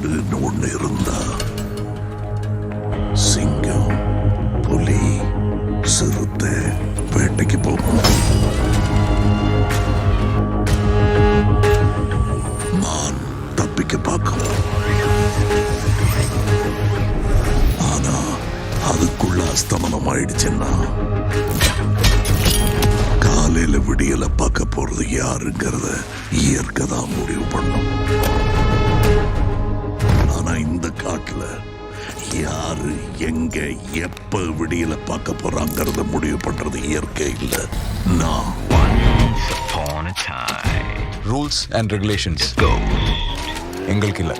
வீடுன்னு ஒண்ணு இருந்தா சிங்கம், புலி, சிறுத்தை வேட்டைக்கு போகும். மான் தப்பிக்க பார்க்கும். ஆனா அதுக்குள்ள அஸ்தமனம் ஆயிடுச்சுன்னா காலையில விடியல பார்க்க போறது யாருங்கிறத இயற்கை தான் முடிவு பண்ணும். ஆனா இந்த காட்டுல யாரு எங்க எப்ப விடியல பார்க்க போறாங்கிறத முடிவு பண்றது இயற்கை இல்ல, நான். Once upon a time. Rules and regulations எங்களுக்கு இல்லை.